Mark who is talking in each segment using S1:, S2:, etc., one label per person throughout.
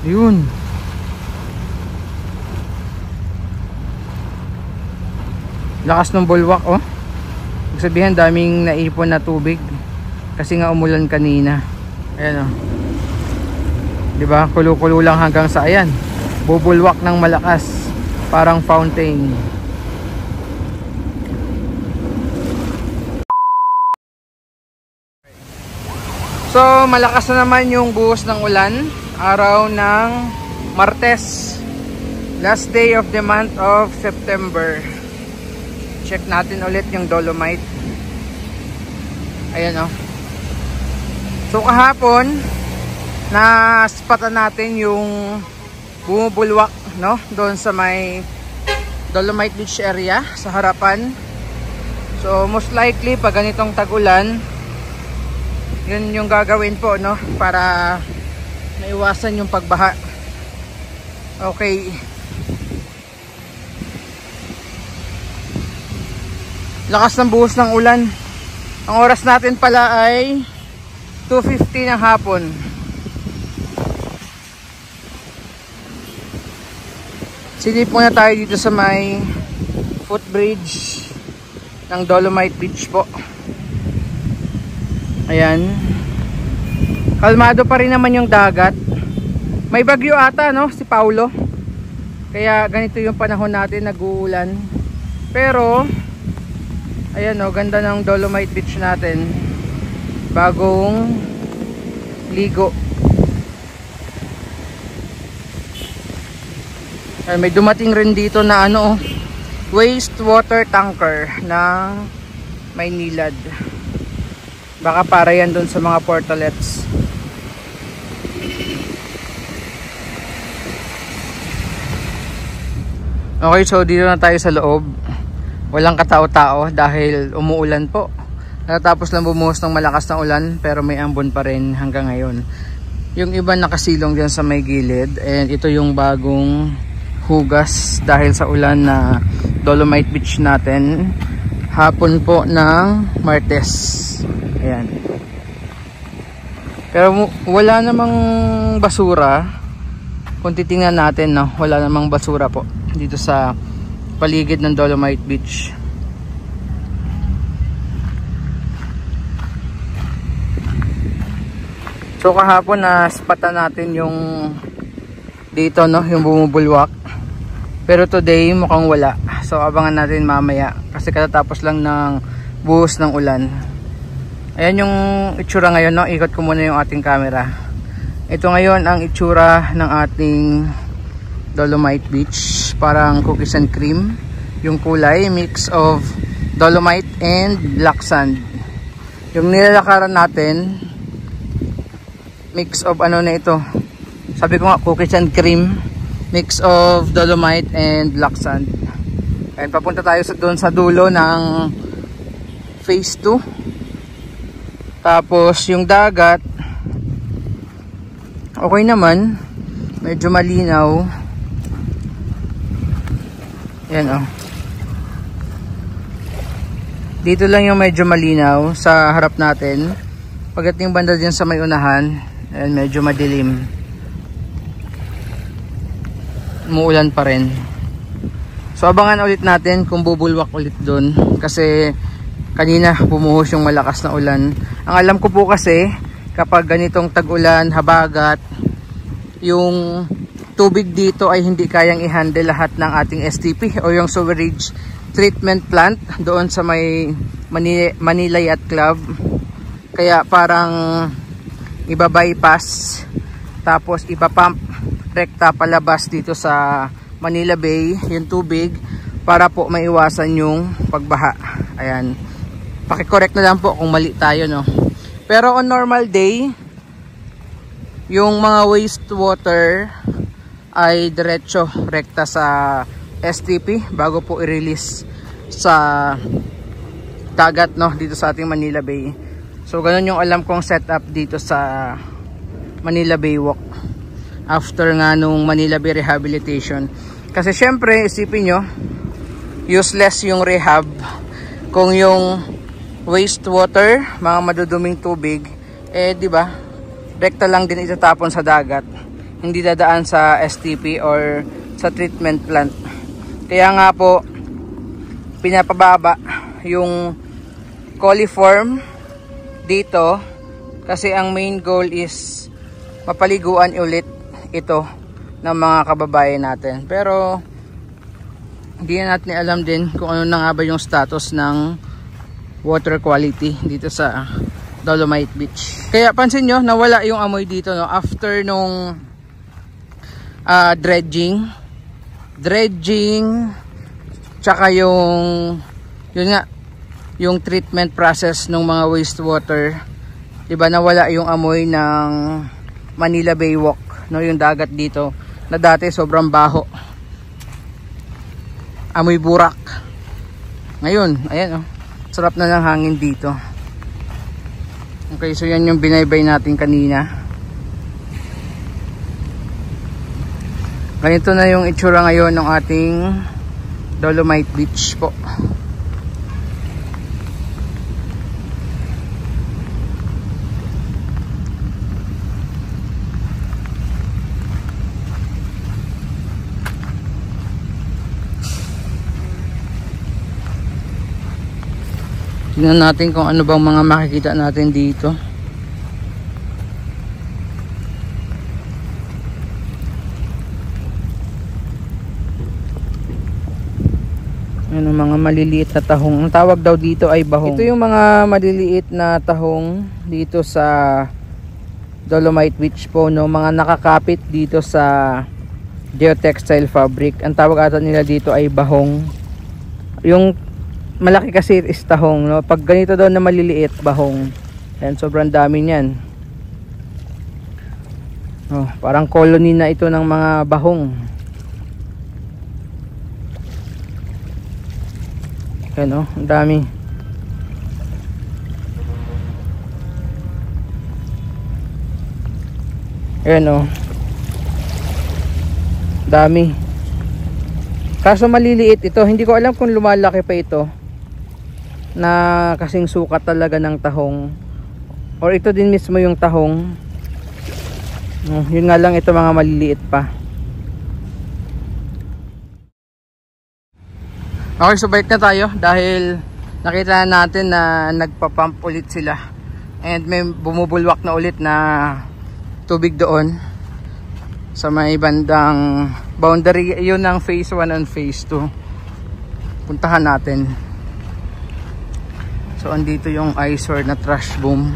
S1: Yun. Lakas ng bulwak, oh. Ibig sabihin, daming naipon na tubig. Kasi nga umulan kanina. Ayan, oh. Diba? Kulo-kulo lang hanggang sa ayan. Bubulwak ng malakas. Parang fountain. So, malakas na naman yung buhos ng ulan. Araw ng Martes. Last day of the month of September. Check natin ulit yung dolomite. Ayan, oh. So, kahapon, naspatan natin yung bumubulwak, no? Doon sa may Dolomite Beach area, sa harapan. So, most likely, pag ganitong tag-ulan, yun yung gagawin po, no? Para maiwasan yung pagbaha. Okay. Lakas ng buhos ng ulan. Ang oras natin pala ay 2:50 ng hapon. Silip muna tayo dito sa may footbridge ng Dolomite Beach po. Ayan. Kalmado pa rin naman yung dagat. May bagyo ata, no? Si Paulo. Kaya ganito yung panahon natin, nag-uulan. Pero ayan, oh, ganda ng Dolomite Beach natin. Bagong ligo. Ay, may dumating rin dito na ano, wastewater tanker ng Maynilad. Baka para yan dun sa mga portalets. Okay, so dito na tayo sa loob. Walang katao-tao dahil umuulan po. Natapos lang bumuhos ng malakas na ulan, pero may ambon pa rin hanggang ngayon. Yung iba nakasilong dyan sa may gilid. And ito yung bagong hugas dahil sa ulan na Dolomite Beach natin. Hapon po ng Martes. Ayan. Pero wala namang basura. Kung titingnan natin, no, wala namang basura po dito sa paligid ng Dolomite Beach. So kahapon na spatan natin yung dito, no, yung bumubulwak. Pero today mukhang wala. So abangan natin mamaya kasi katatapos lang ng buhos ng ulan. Ayan yung itsura ngayon, no. Ikot ko muna yung ating camera. Ito ngayon ang itsura ng ating Dolomite Beach. Parang cookies and cream. Yung kulay, mix of dolomite and black sand. Yung nilalakaran natin, mix of ano na ito. Sabi ko nga, cookies and cream. Mix of dolomite and black sand. Ayan, papunta tayo doon sa dulo ng phase 2. Tapos yung dagat, okay naman. Medyo malinaw. Ayan, oh. Dito lang yung medyo malinaw sa harap natin. Pagdating banda din sa may unahan, ayan, medyo madilim. Umuulan pa rin. So abangan ulit natin kung bubulwak ulit doon. Kasi kanina bumuhos yung malakas na ulan. Ang alam ko po kasi kapag ganitong tag-ulan, habagat, yung tubig dito ay hindi kayang i-handle lahat ng ating STP o yung sewerage treatment plant doon sa may Manila Yacht Club. Kaya parang iba-bypass tapos ipapump rekta palabas dito sa Manila Bay yung tubig para po maiwasan yung pagbaha. Ayan. Paki-correct na lang po kung mali tayo, no. Pero on normal day, yung mga wastewater ay diretso rekta sa STP bago po i-release sa dagat, no, dito sa ating Manila Bay. So ganun yung alam kong setup dito sa Manila Bay Walk after nga nung Manila Bay Rehabilitation. Kasi syempre isipin nyo, useless yung rehab kung yung wastewater, mga maduduming tubig, eh di ba, rekta lang din itatapon sa dagat. hindi dadaan sa STP or sa treatment plant. Kaya nga po pinapababa yung coliform dito kasi ang main goal is mapaliguan ulit ito ng mga kababayan natin. Pero hindi natin alam din kung ano na nga ba yung status ng water quality dito sa Dolomite Beach. Kaya pansin nyo, nawala yung amoy dito, no? After nung dredging, tsaka yung yun nga, yung treatment process ng mga wastewater, diba, nawala yung amoy ng Manila Bay Walk, no? Yung dagat dito na dati sobrang baho, amoy burak. Ngayon, ayan, oh, sarap na ng hangin dito. Okay, so yan yung binaybay natin kanina. Ganito na yung itsura ngayon ng ating Dolomite Beach po. Tingnan natin kung ano bang mga makikita natin dito. Ano, mga maliliit na tahong. Ang tawag daw dito ay bahong. Ito yung mga maliliit na tahong dito sa Dolomite Beach po, no? Mga nakakapit dito sa geotextile fabric. Ang tawag ata nila dito ay bahong. Yung malaki kasi is tahong, no? Pag ganito daw na maliliit, bahong. Ayan, sobrang dami niyan. Oh, parang colony na ito ng mga bahong. Ayan, oh, ang dami. Ayan, oh, dami. Kaso maliliit ito, hindi ko alam kung lumalaki pa ito na kasing sukat talaga ng tahong, or ito din mismo yung tahong. Yun nga lang, ito mga maliliit pa. Okay, so balik na tayo dahil nakita natin na nagpa-pump ulit sila and may bumubulwak na ulit na tubig doon sa may bandang boundary. Yun ang phase 1 and phase 2. Puntahan natin. So andito yung eyesore na trash boom.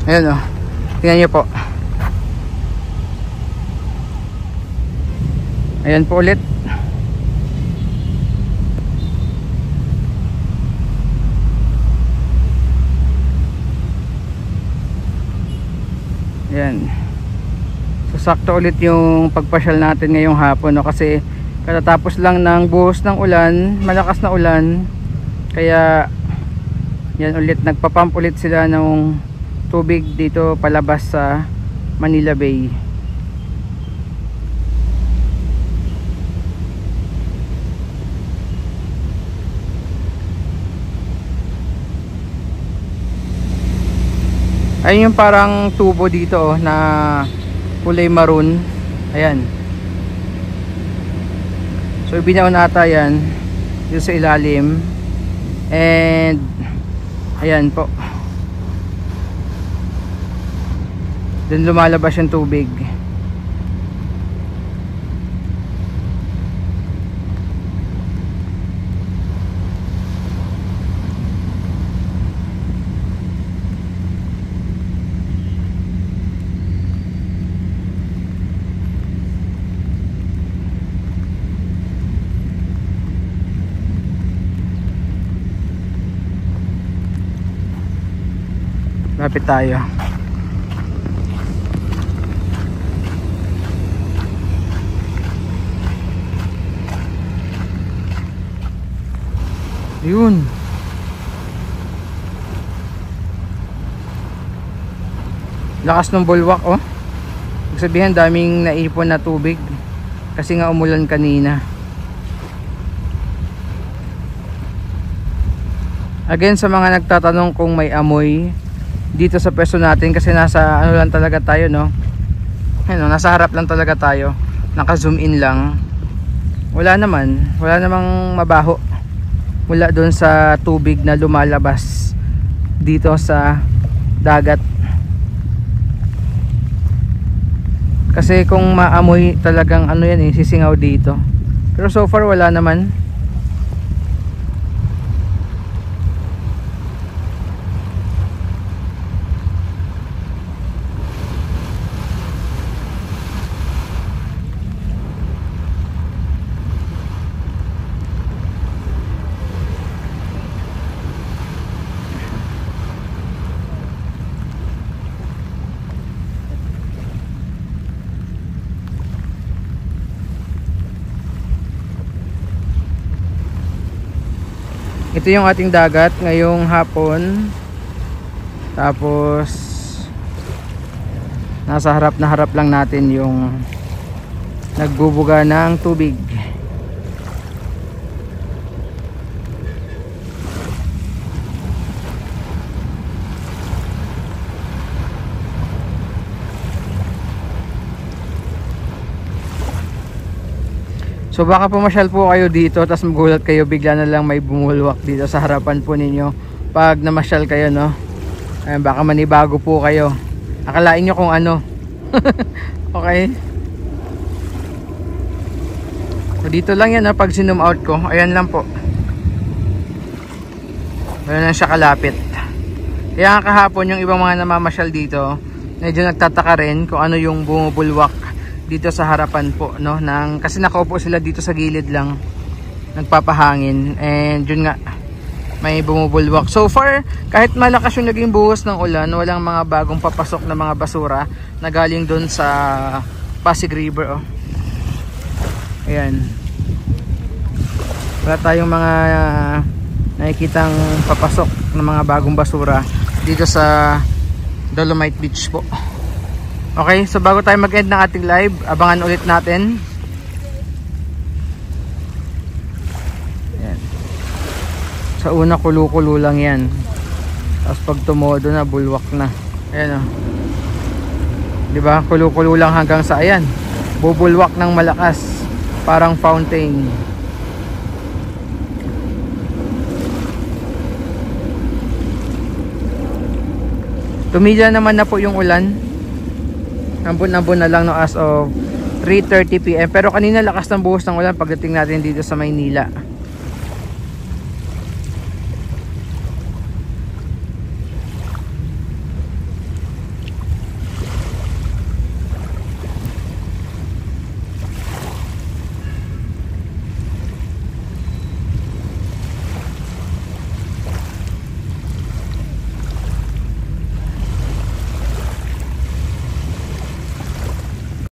S1: Ayan, oh, tingnan nyo po. Ayan po ulit. Ayan. So sakto ulit yung pagpasyal natin ngayong hapon, no? Kasi katatapos lang ng buhos ng ulan, malakas na ulan. Kaya yan ulit, nagpapump ulit sila ng tubig dito palabas sa Manila Bay. Ayun yung parang tubo dito, oh, na kulay maroon. Ayan. So ibinaon ata yan dito sa ilalim. And ayan po, dun lumalabas yung tubig. Lapit tayo. Yun. Lakas ng bulwak, oh. Ibig sabihin daming naipon na tubig kasi nga umulan kanina. Again, sa mga nagtatanong kung may amoy dito sa pwesto natin, kasi nasa ano lang talaga tayo, no? Ano, nasa harap lang talaga tayo. Naka-zoom in lang. Wala namang mabaho mula doon sa tubig na lumalabas dito sa dagat. Kasi kung maamoy talagang ano yan eh, sisingaw dito. Pero so far wala naman. Ito yung ating dagat ngayong hapon. Tapos nasa harap na harap lang natin yung nagbubuga ng tubig. So baka pumasyal po kayo dito tapos magulat kayo bigla na lang may bumulwak dito sa harapan po ninyo pag namasyal kayo, no? Ayan, baka manibago po kayo. Akalain nyo kung ano. Okay. So dito lang yan, no? Pag sinum out ko, ayan lang po. Ayan lang siya kalapit. Kaya kahapon yung ibang mga namamasyal dito, medyo nagtataka rin kung ano yung bumubulwak dito sa harapan po, no, kasi nakaupo sila dito sa gilid lang nagpapahangin, and yun nga may bumubulwak. So far kahit malakas yung naging buhos ng ulan, walang mga bagong papasok na mga basura na galing doon sa Pasig River, oh. Ayan, wala tayong mga nakikitang papasok ng mga bagong basura dito sa Dolomite Beach po. Okay, so bago tayo mag-end ng ating live, abangan ulit natin. Ayan. Sa una kulo-kulo lang yan. Tapos pag tumodo na, bulwak na. Ayan, o. Diba? Kulo-kulo lang hanggang sa ayan. Bubulwak ng malakas. Parang fountain. Tumila naman na po yung ulan. Ambon-ambon na lang, no, as of 3:30 PM. Pero kanina lakas ng buhos ng ulan pagdating natin dito sa Maynila.